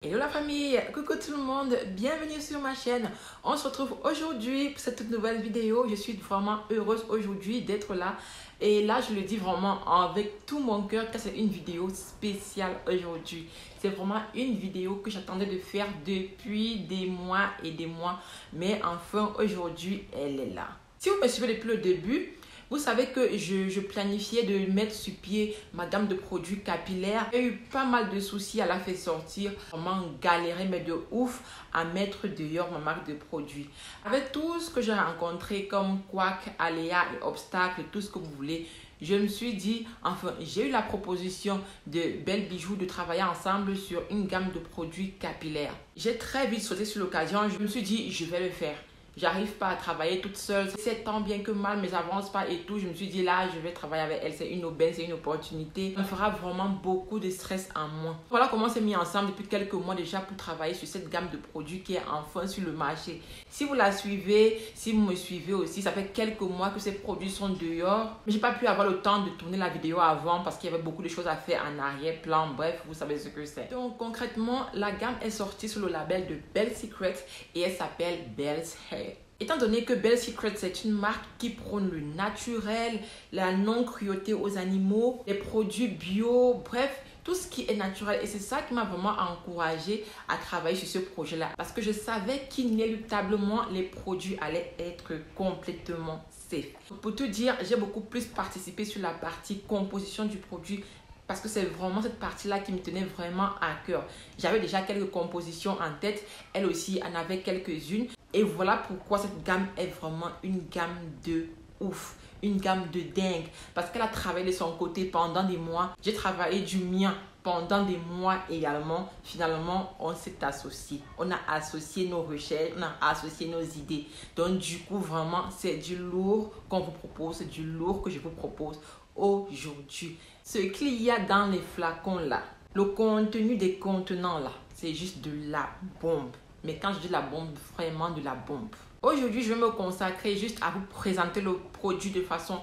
Hello la famille, coucou tout le monde, bienvenue sur ma chaîne. On se retrouve aujourd'hui pour cette toute nouvelle vidéo. Je suis vraiment heureuse aujourd'hui d'être là. Et là, je le dis vraiment avec tout mon cœur car c'est une vidéo spéciale aujourd'hui. C'est vraiment une vidéo que j'attendais de faire depuis des mois et des mois. Mais enfin, aujourd'hui, elle est là. Si vous me suivez depuis le début, vous savez que je planifiais de mettre sur pied ma gamme de produits capillaires. J'ai eu pas mal de soucis à la faire sortir. Vraiment galéré, mais de ouf, à mettre dehors ma marque de produits. Avec tout ce que j'ai rencontré comme couacs, aléas et obstacles, tout ce que vous voulez, je me suis dit, enfin, j'ai eu la proposition de Belle Bijoux de travailler ensemble sur une gamme de produits capillaires. J'ai très vite sauté sur l'occasion. Je me suis dit, je vais le faire. J'arrive pas à travailler toute seule. C'est tant bien que mal, mais j'avance pas et tout. Je me suis dit là, je vais travailler avec elle. C'est une aubaine, c'est une opportunité. Ça me fera vraiment beaucoup de stress en moins. Voilà comment on s'est mis ensemble depuis quelques mois déjà pour travailler sur cette gamme de produits qui est enfin sur le marché. Si vous la suivez, si vous me suivez aussi, ça fait quelques mois que ces produits sont dehors. Mais j'ai pas pu avoir le temps de tourner la vidéo avant parce qu'il y avait beaucoup de choses à faire en arrière-plan. Bref, vous savez ce que c'est. Donc concrètement, la gamme est sortie sur le label de Belle Secret et elle s'appelle Belle's Hair. Étant donné que Belle Secret, c'est une marque qui prône le naturel, la non-cruauté aux animaux, les produits bio, bref, tout ce qui est naturel. Et c'est ça qui m'a vraiment encouragée à travailler sur ce projet-là. Parce que je savais qu'inéluctablement, les produits allaient être complètement safe. Pour tout dire, j'ai beaucoup plus participé sur la partie composition du produit. Parce que c'est vraiment cette partie-là qui me tenait vraiment à cœur. J'avais déjà quelques compositions en tête. Elle aussi en avait quelques-unes. Et voilà pourquoi cette gamme est vraiment une gamme de ouf. Une gamme de dingue. Parce qu'elle a travaillé de son côté pendant des mois. J'ai travaillé du mien pendant des mois également. Finalement, on s'est associés. On a associé nos recherches. On a associé nos idées. Donc du coup, vraiment, c'est du lourd qu'on vous propose. C'est du lourd que je vous propose aujourd'hui. Ce qu'il y a dans les flacons là, le contenu des contenants là, c'est juste de la bombe. Mais quand je dis la bombe, vraiment de la bombe. Aujourd'hui, je vais me consacrer juste à vous présenter le produit de façon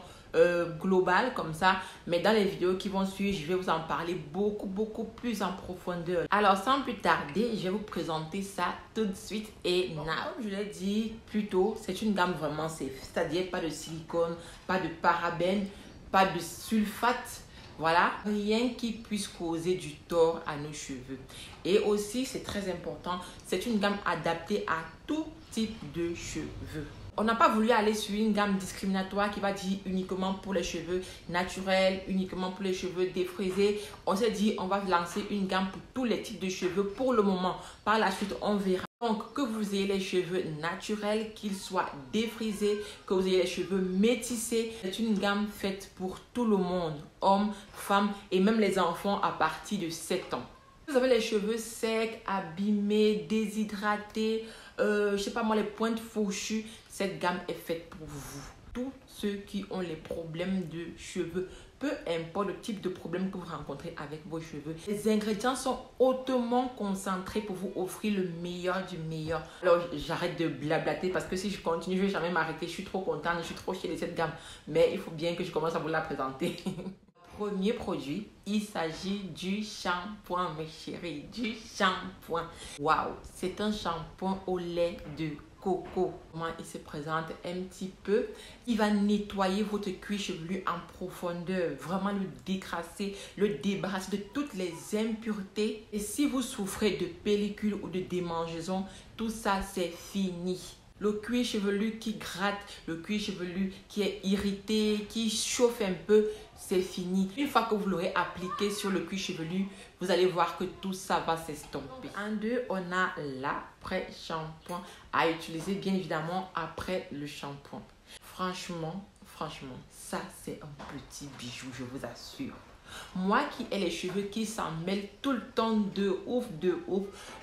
globale comme ça. Mais dans les vidéos qui vont suivre, je vais vous en parler beaucoup plus en profondeur. Alors, sans plus tarder, je vais vous présenter ça tout de suite et now. Comme je l'ai dit plus tôt, c'est une gamme vraiment safe. C'est-à-dire pas de silicone, pas de parabènes, pas de sulfate. Voilà, rien qui puisse causer du tort à nos cheveux. Et aussi, c'est très important, c'est une gamme adaptée à tout type de cheveux. On n'a pas voulu aller sur une gamme discriminatoire qui va dire uniquement pour les cheveux naturels, uniquement pour les cheveux défrisés. On s'est dit, on va lancer une gamme pour tous les types de cheveux pour le moment. Par la suite, on verra. Donc, que vous ayez les cheveux naturels, qu'ils soient défrisés, que vous ayez les cheveux métissés, c'est une gamme faite pour tout le monde, hommes, femmes et même les enfants à partir de 7 ans. Vous avez les cheveux secs, abîmés, déshydratés, je sais pas moi, les pointes fourchues, cette gamme est faite pour vous. Tous ceux qui ont les problèmes de cheveux, peu importe le type de problème que vous rencontrez avec vos cheveux, les ingrédients sont hautement concentrés pour vous offrir le meilleur du meilleur. Alors j'arrête de blablater parce que si je continue, je ne vais jamais m'arrêter. Je suis trop contente, je suis trop fière de cette gamme. Mais il faut bien que je commence à vous la présenter. Premier produit, il s'agit du shampoing, mes chéris, du shampoing. Waouh, c'est un shampoing au lait de coco. Comment il se présente un petit peu. Il va nettoyer votre cuir chevelu en profondeur, vraiment le décrasser, le débarrasser de toutes les impuretés. Et si vous souffrez de pellicule ou de démangeaison, tout ça c'est fini. Le cuir chevelu qui gratte, le cuir chevelu qui est irrité, qui chauffe un peu, c'est fini. Une fois que vous l'aurez appliqué sur le cuir chevelu, vous allez voir que tout ça va s'estomper. En deux, on a l'après-shampoing à utiliser bien évidemment après le shampoing. Franchement, ça c'est un petit bijou, je vous assure. Moi qui ai les cheveux qui s'en mêlent tout le temps de ouf,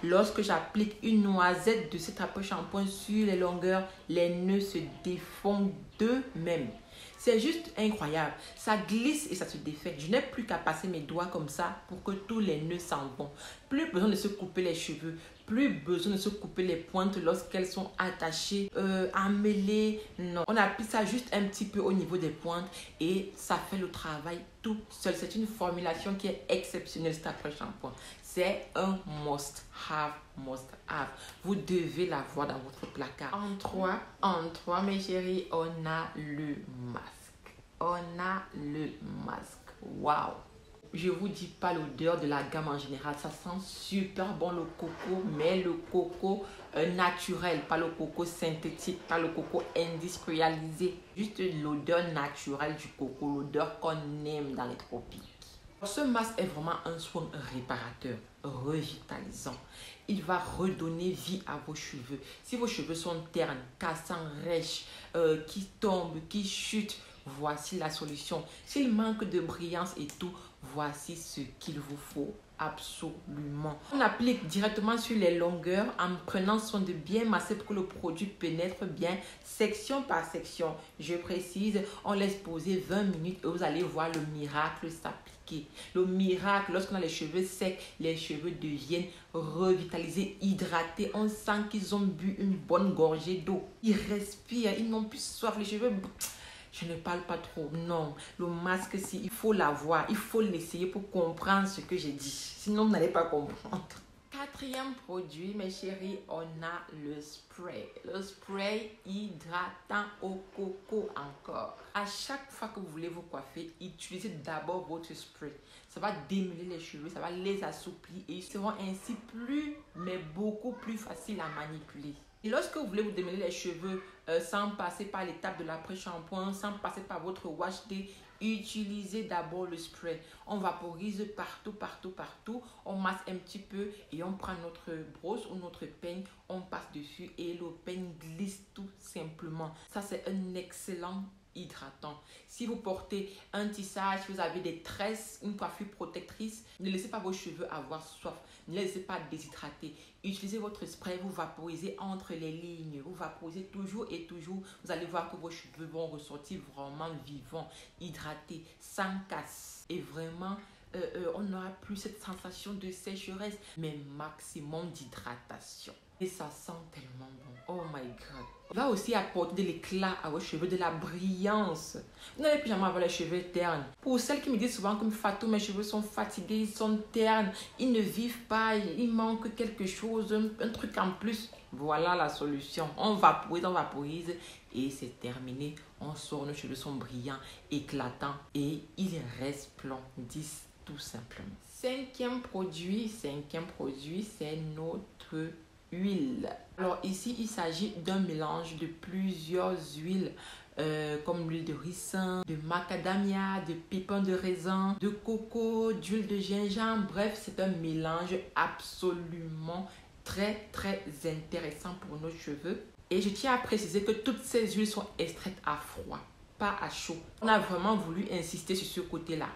lorsque j'applique une noisette de cet après-shampoing sur les longueurs, les nœuds se défont d'eux-mêmes. C'est juste incroyable. Ça glisse et ça se défait. Je n'ai plus qu'à passer mes doigts comme ça pour que tous les nœuds s'en vont. Plus besoin de se couper les cheveux. Plus besoin de se couper les pointes lorsqu'elles sont attachées, emmêlées. Non, on applique ça juste un petit peu au niveau des pointes et ça fait le travail tout seul. C'est une formulation qui est exceptionnelle cet après-shampoing. c'est un must have, must have. Vous devez l'avoir dans votre placard. En trois, mes chéris, on a le masque. On a le masque. Waouh! Je vous dis pas l'odeur de la gamme en général, ça sent super bon le coco, mais le coco naturel, pas le coco synthétique, pas le coco industrialisé. Juste l'odeur naturelle du coco, l'odeur qu'on aime dans les tropiques. Ce masque est vraiment un soin réparateur, revitalisant. Il va redonner vie à vos cheveux. Si vos cheveux sont ternes, cassants, rêches, qui tombent, qui chutent, voici la solution. S'il manque de brillance et tout, voici ce qu'il vous faut absolument. On applique directement sur les longueurs en prenant soin de bien masser pour que le produit pénètre bien section par section. Je précise, on laisse poser 20 minutes et vous allez voir le miracle s'appliquer. Le miracle, lorsqu'on a les cheveux secs, les cheveux deviennent revitalisés, hydratés. On sent qu'ils ont bu une bonne gorgée d'eau. Ils respirent, ils n'ont plus soif. Les cheveux... Je ne parle pas trop, non. Le masque, il faut l'avoir, il faut l'essayer pour comprendre ce que j'ai dit. Sinon, vous n'allez pas comprendre. Quatrième produit, mes chéris, on a le spray. Le spray hydratant au coco encore. À chaque fois que vous voulez vous coiffer, utilisez d'abord votre spray. Ça va démêler les cheveux, ça va les assouplir et ils seront ainsi beaucoup plus faciles à manipuler. Et lorsque vous voulez vous démêler les cheveux sans passer par l'étape de l'après-shampoing, sans passer par votre wash day, utilisez d'abord le spray. On vaporise partout. On masse un petit peu et on prend notre brosse ou notre peigne, on passe dessus et le peigne glisse tout simplement. Ça, c'est un excellent hydratant. Si vous portez un tissage, si vous avez des tresses, une coiffure protectrice, ne laissez pas vos cheveux avoir soif. Ne laissez pas déshydrater. Utilisez votre spray, vous vaporisez entre les lignes. Vous vaporisez toujours et toujours. Vous allez voir que vos cheveux vont ressortir vraiment vivants, hydratés, sans casse. Et vraiment, on n'aura plus cette sensation de sécheresse, mais maximum d'hydratation. Et ça sent tellement bon. Oh my God. Il va aussi apporter de l'éclat à vos cheveux, de la brillance. Vous n'allez plus jamais avoir les cheveux ternes. Pour celles qui me disent souvent comme Fatou, mes cheveux sont fatigués, ils sont ternes, ils ne vivent pas, il manque quelque chose, un truc en plus. Voilà la solution. On vaporise et c'est terminé. On sort, nos cheveux sont brillants, éclatants et ils resplendissent tout simplement. Cinquième produit, c'est notre huile. Alors ici, il s'agit d'un mélange de plusieurs huiles comme l'huile de ricin, de macadamia, de pépins de raisin, de coco, d'huile de gingembre. Bref, c'est un mélange absolument très intéressant pour nos cheveux. Et je tiens à préciser que toutes ces huiles sont extraites à froid, pas à chaud. On a vraiment voulu insister sur ce côté-là.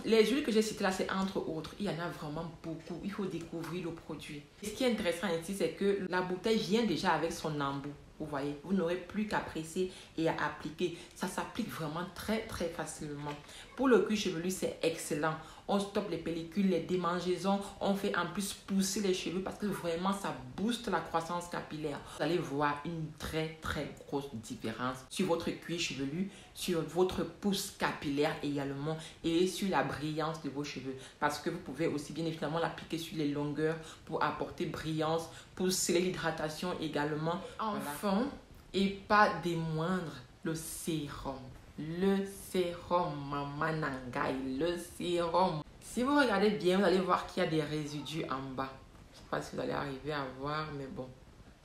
Les huiles que j'ai citées là, c'est entre autres. Il y en a vraiment beaucoup. Il faut découvrir le produit. Et ce qui est intéressant ici, c'est que la bouteille vient déjà avec son embout. Vous voyez, vous n'aurez plus qu'à presser et à appliquer. Ça s'applique vraiment très facilement. Pour le cuir chevelu, c'est excellent. On stoppe les pellicules, les démangeaisons. On fait en plus pousser les cheveux parce que vraiment, ça booste la croissance capillaire. Vous allez voir une très grosse différence sur votre cuir chevelu, sur votre pousse capillaire également et sur la brillance de vos cheveux. Parce que vous pouvez aussi bien évidemment l'appliquer sur les longueurs pour apporter brillance, pour sceller l'hydratation également. Enfin, et pas des moindres, le sérum. Le sérum, Maman Nangai, le sérum. Si vous regardez bien, vous allez voir qu'il y a des résidus en bas. Je ne sais pas si vous allez arriver à voir, mais bon,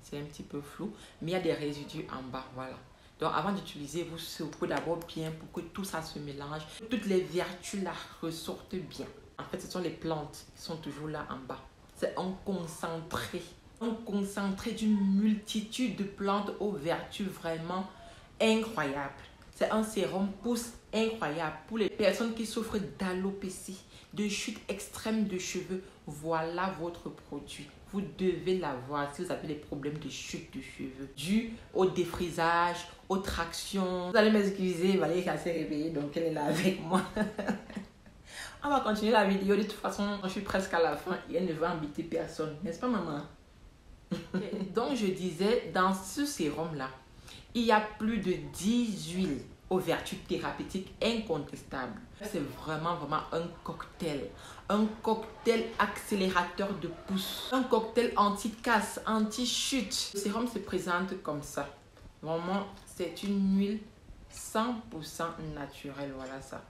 c'est un petit peu flou. Mais il y a des résidus en bas, voilà. Donc, avant d'utiliser, vous secouez d'abord bien pour que tout ça se mélange. Toutes les vertus là ressortent bien. En fait, ce sont les plantes qui sont toujours là en bas. C'est un concentré. Un concentré d'une multitude de plantes aux vertus vraiment incroyables. C'est un sérum pousse incroyable pour les personnes qui souffrent d'alopécie, de chute extrême de cheveux. Voilà votre produit. Vous devez l'avoir si vous avez des problèmes de chute de cheveux dû au défrisage, aux tractions. Vous allez m'excuser, Valérie est assez réveillée, donc elle est là avec moi. On va continuer la vidéo. De toute façon, je suis presque à la fin et elle ne va embêter personne. N'est-ce pas, maman? Donc, je disais, dans ce sérum-là, il y a plus de 10 huiles aux vertus thérapeutiques incontestables. C'est vraiment un cocktail accélérateur de pouce, un cocktail anti-casse, anti-chute. Le sérum se présente comme ça. Vraiment, c'est une huile 100% naturelle, voilà ça.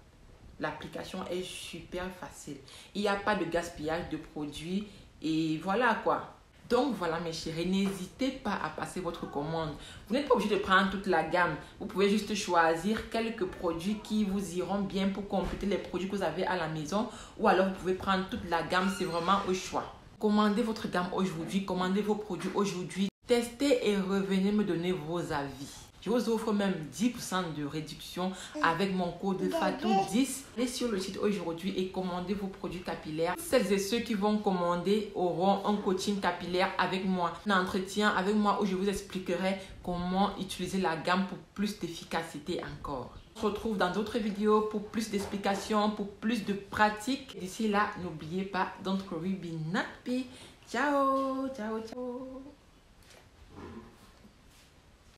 L'application est super facile. Il n'y a pas de gaspillage de produits et voilà quoi. Donc voilà mes chéris, n'hésitez pas à passer votre commande. Vous n'êtes pas obligé de prendre toute la gamme. Vous pouvez juste choisir quelques produits qui vous iront bien pour compléter les produits que vous avez à la maison. Ou alors vous pouvez prendre toute la gamme, c'est vraiment au choix. Commandez votre gamme aujourd'hui, commandez vos produits aujourd'hui. Testez et revenez me donner vos avis. Je vous offre même 10% de réduction avec mon code FATOU10. Allez sur le site aujourd'hui et commandez vos produits capillaires. Celles et ceux qui vont commander auront un coaching capillaire avec moi. Un entretien avec moi où je vous expliquerai comment utiliser la gamme pour plus d'efficacité encore. On se retrouve dans d'autres vidéos pour plus d'explications, pour plus de pratiques. D'ici là, n'oubliez pas, don't worry, be happy. Ciao, ciao.